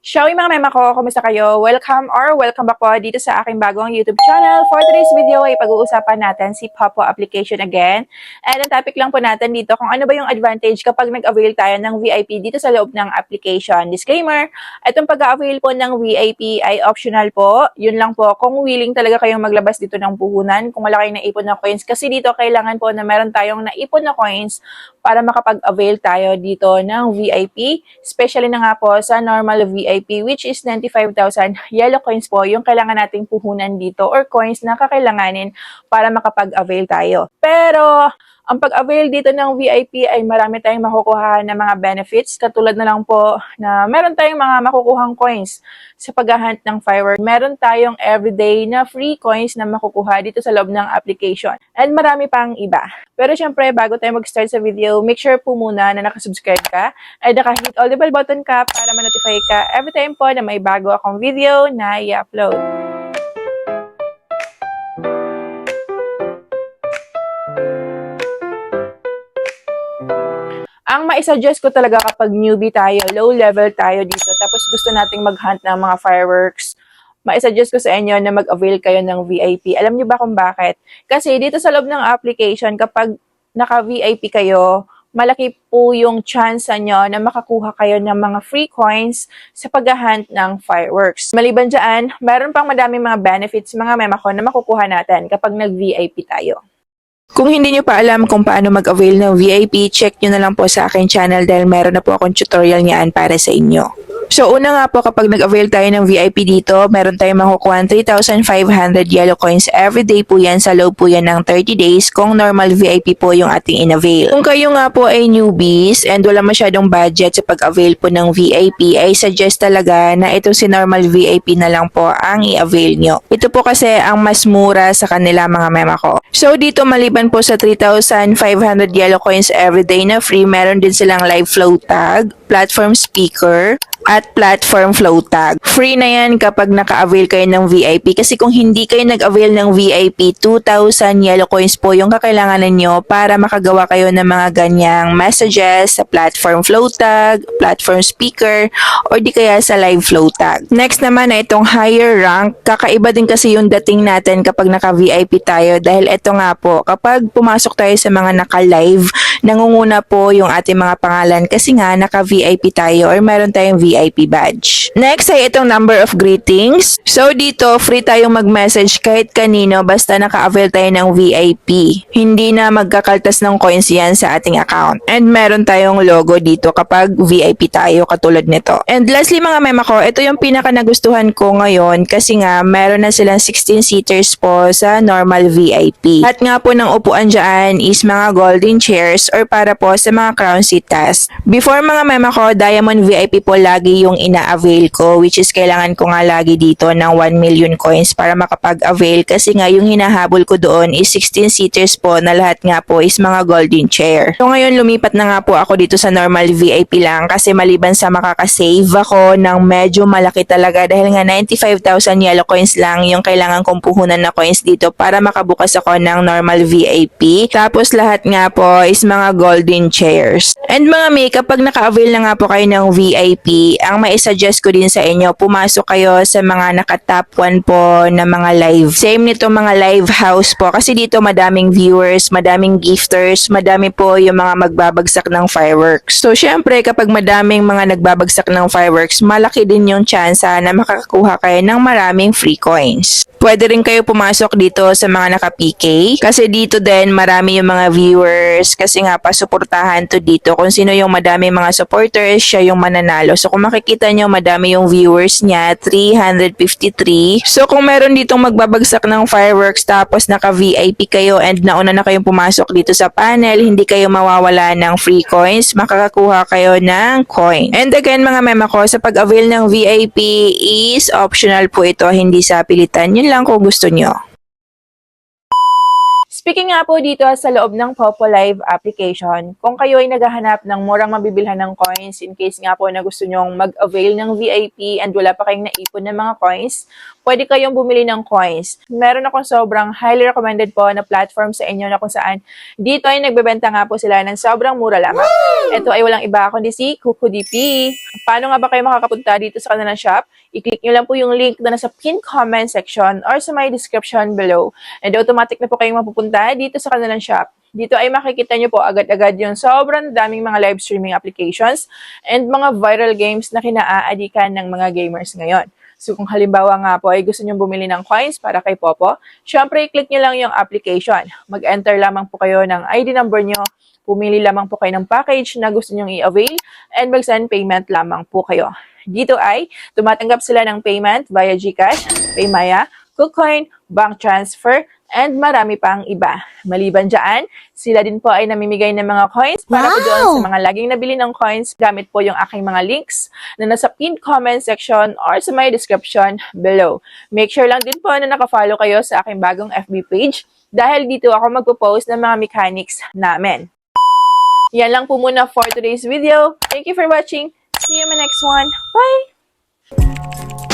Showing mga mema ko, kumusta kayo? Welcome back po dito sa aking bagong YouTube channel. For today's video ay pag-uusapan natin si Papo application again. And ang topic lang po natin dito kung ano ba yung advantage kapag nag-avail tayo ng VIP dito sa loob ng application. Disclaimer, itong pag-avail po ng VIP ay optional po. Yun lang po kung willing talaga kayong maglabas dito ng puhunan, kung wala kayong naipon na coins. Kasi dito kailangan po na meron tayong naipon na coins para makapag-avail tayo dito ng VIP. Especially na nga po sa normal VIP, which is 95,000 yellow coins po yung kailangan nating puhunan dito or coins na kakailanganin para makapag-avail tayo. Pero ang pag-avail dito ng VIP ay marami tayong makukuha na mga benefits. Katulad na lang po na meron tayong mga makukuhang coins sa paghahunt ng firework. Meron tayong everyday na free coins na makukuha dito sa loob ng application. And marami pang iba. Pero syempre, bago tayo mag-start sa video, make sure po muna na nakasubscribe ka ay naka-hit all the bell button ka para ma-notify ka every time po na may bago akong video na i-upload. Ang maisuggest ko talaga kapag newbie tayo, low level tayo dito, tapos gusto nating mag-hunt ng mga fireworks, maisuggest ko sa inyo na mag-avail kayo ng VIP. Alam niyo ba kung bakit? Kasi dito sa loob ng application, kapag naka-VIP kayo, malaki po yung chance nyo na makakuha kayo ng mga free coins sa pag-hunt ng fireworks. Maliban dyan, meron pang madaming mga benefits, mga mema ko na makukuha natin kapag nag-VIP tayo. Kung hindi nyo pa alam kung paano mag-avail ng VIP, check nyo na lang po sa aking channel dahil meron na po akong tutorial niyan para sa inyo. So, una nga po kapag nag-avail tayo ng VIP dito, meron tayong makukuha 3,500 yellow coins everyday po yan. Sa loob po yan ng 30 days kung normal VIP po yung ating in-avail. Kung kayo nga po ay newbies and wala masyadong budget sa pag-avail po ng VIP, ay suggest talaga na ito si normal VIP na lang po ang i-avail nyo. Ito po kasi ang mas mura sa kanila mga mema ko. So, dito maliban po sa 3,500 yellow coins everyday na free, meron din silang live flow tag, platform speaker, at platform flow tag. Free na yan kapag naka-avail kayo ng VIP kasi kung hindi kayo nag-avail ng VIP, 2,000 yellow coins po yung kakailanganan nyo para makagawa kayo ng mga ganyang messages sa platform flow tag, platform speaker, or di kaya sa live flow tag. Next naman na itong higher rank, kakaiba din kasi yung dating natin kapag naka-VIP tayo dahil ito nga po, kapag pumasok tayo sa mga naka-live, nangunguna po yung ating mga pangalan kasi nga naka-VIP tayo or meron tayong VIP badge. Next ay itong number of greetings. So dito, free tayong mag-message kahit kanino basta naka-avail tayo ng VIP. Hindi na magkakaltas ng coins yan sa ating account. And meron tayong logo dito kapag VIP tayo katulad nito. And lastly mga mema ko, ito yung pinaka nagustuhan ko ngayon kasi nga meron na silang 16 seaters po sa normal VIP. At nga po ng upuan dyan is mga golden chairs or para po sa mga crown seat task. Before mga mema ko, Diamond VIP po lagi yung ina-avail ko, which is kailangan ko nga lagi dito ng 1 million coins para makapag-avail kasi nga yung hinahabol ko doon is 16 seaters po na lahat nga po is mga golden chair. So ngayon lumipat na nga po ako dito sa normal VIP lang kasi maliban sa makakasave ako ng medyo malaki talaga dahil nga 95,000 yellow coins lang yung kailangan kong puhunan na coins dito para makabukas ako ng normal VIP. Tapos lahat nga po is mga golden chairs. And mga may, kapag naka-avail na nga po kayo ng VIP, ang maisuggest ko din sa inyo, pumasok kayo sa mga naka-top 1 po na mga live. Same nito mga live house po kasi dito madaming viewers, madaming gifters, madami po yung mga magbabagsak ng fireworks. So syempre kapag madaming mga nagbabagsak ng fireworks, malaki din yung chance na makakakuha kayo ng maraming free coins. Pwede rin kayo pumasok dito sa mga naka-PK kasi dito din marami yung mga viewers kasi nga pasuportahan to dito. Kung sino yung madami mga supporters, siya yung mananalo. So kung makikita nyo, madami yung viewers niya, 353. So kung meron ditong magbabagsak ng fireworks tapos naka-VIP kayo and nauna na kayong pumasok dito sa panel, hindi kayo mawawala ng free coins, makakakuha kayo ng coin. And again mga mema ko, sa pag-avail ng VIP is optional po ito, hindi sa pilitan. Yun lang kung gusto nyo. Speaking nga po dito sa loob ng Popo Live application, kung kayo ay naghahanap ng murang mabibilhan ng coins in case nga po na gusto nyong mag-avail ng VIP and wala pa kayong naipon ng mga coins, pwede kayong bumili ng coins. Meron akong sobrang highly recommended po na platform sa inyo na kung saan dito ay nagbebenta nga po sila ng sobrang mura lamang. Ito ay walang iba kundi si KukuDP. Paano nga ba kayo makakapunta dito sa kanilang shop? I-click nyo lang po yung link na nasa pinned comment section or sa my description below. And automatic na po kayong mapupunta dito sa kanilang shop. Dito ay makikita nyo po agad-agad yung sobrang daming mga live streaming applications and mga viral games na kinaaadikan ng mga gamers ngayon. So kung halimbawa nga po ay gusto nyo bumili ng coins para kay Popo, syempre i-click nyo lang yung application. Mag-enter lamang po kayo ng ID number nyo, pumili lamang po kayo ng package na gusto nyong i-avail, and mag-send payment lamang po kayo. Dito ay tumatanggap sila ng payment via GCash, Paymaya, KuCoin, bank transfer, and marami pang iba. Maliban dyan, sila din po ay namimigay ng mga coins para po doon sa mga laging nabili ng coins gamit po yung aking mga links na nasa pinned comment section or sa my description below. Make sure lang din po na nakafollow kayo sa aking bagong FB page dahil dito ako magpo-post ng mga mechanics namin. Yan lang po muna for today's video. Thank you for watching. See you in my next one. Bye!